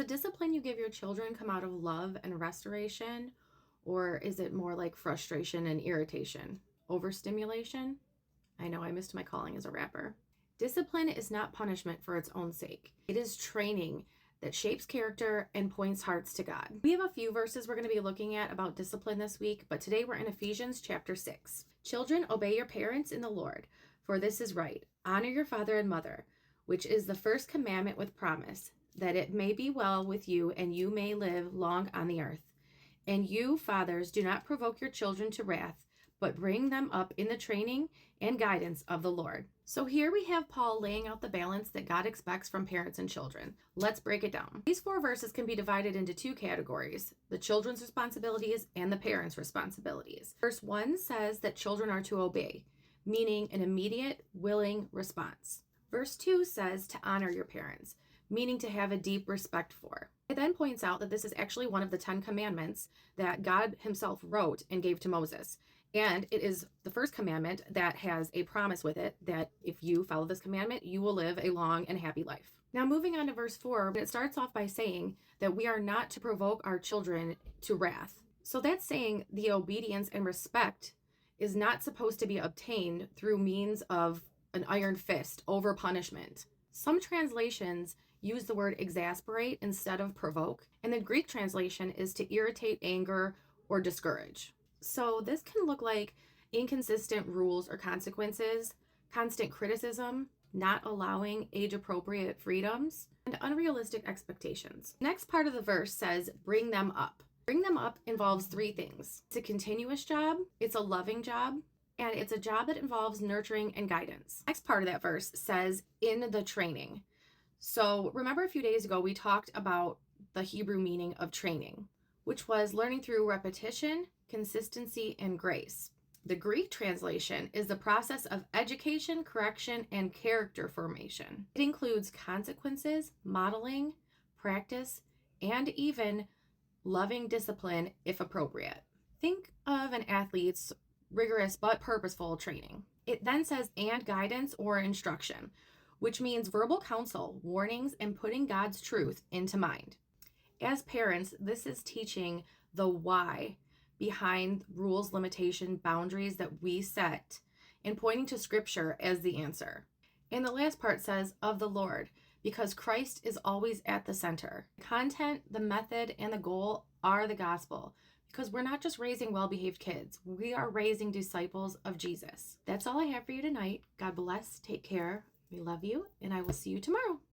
The discipline you give your children come out of love and restoration, or is it more like frustration and irritation? Overstimulation? I know I missed my calling as a rapper. Discipline is not punishment for its own sake. It is training that shapes character and points hearts to God. We have a few verses we're going to be looking at about discipline this week, but today we're in Ephesians chapter 6. Children, obey your parents in the Lord, for this is right. Honor your father and mother, which is the first commandment with promise, that it may be well with you and you may live long on the earth. And you, fathers, do not provoke your children to wrath, but bring them up in the training and guidance of the Lord. So here we have Paul laying out the balance that God expects from parents and children. Let's break it down. These 4 verses can be divided into 2 categories: the children's responsibilities and the parents' responsibilities. Verse 1 says that children are to obey, meaning an immediate, willing response. Verse 2 says to honor your parents, meaning to have a deep respect for. It then points out that this is actually one of the 10 commandments that God himself wrote and gave to Moses. And it is the first commandment that has a promise with it that if you follow this commandment, you will live a long and happy life. Now, moving on to verse 4, it starts off by saying that we are not to provoke our children to wrath. So that's saying the obedience and respect is not supposed to be obtained through means of an iron fist over punishment. Some translations use the word exasperate instead of provoke, and the Greek translation is to irritate, anger, or discourage. So this can look like inconsistent rules or consequences, constant criticism, not allowing age-appropriate freedoms, and unrealistic expectations. Next part of the verse says, bring them up. Bring them up involves 3 things. It's a continuous job, it's a loving job, and it's a job that involves nurturing and guidance. Next part of that verse says, in the training. So remember a few days ago, we talked about the Hebrew meaning of training, which was learning through repetition, consistency, and grace. The Greek translation is the process of education, correction, and character formation. It includes consequences, modeling, practice, and even loving discipline if appropriate. Think of an athlete's rigorous but purposeful training. It then says and guidance or instruction, which means verbal counsel, warnings, and putting God's truth into mind. As parents, this is teaching the why behind rules, limitation, boundaries that we set, and pointing to Scripture as the answer. And the last part says, of the Lord, because Christ is always at the center. The content, the method, and the goal are the gospel, because we're not just raising well-behaved kids. We are raising disciples of Jesus. That's all I have for you tonight. God bless. Take care. We love you, and I will see you tomorrow.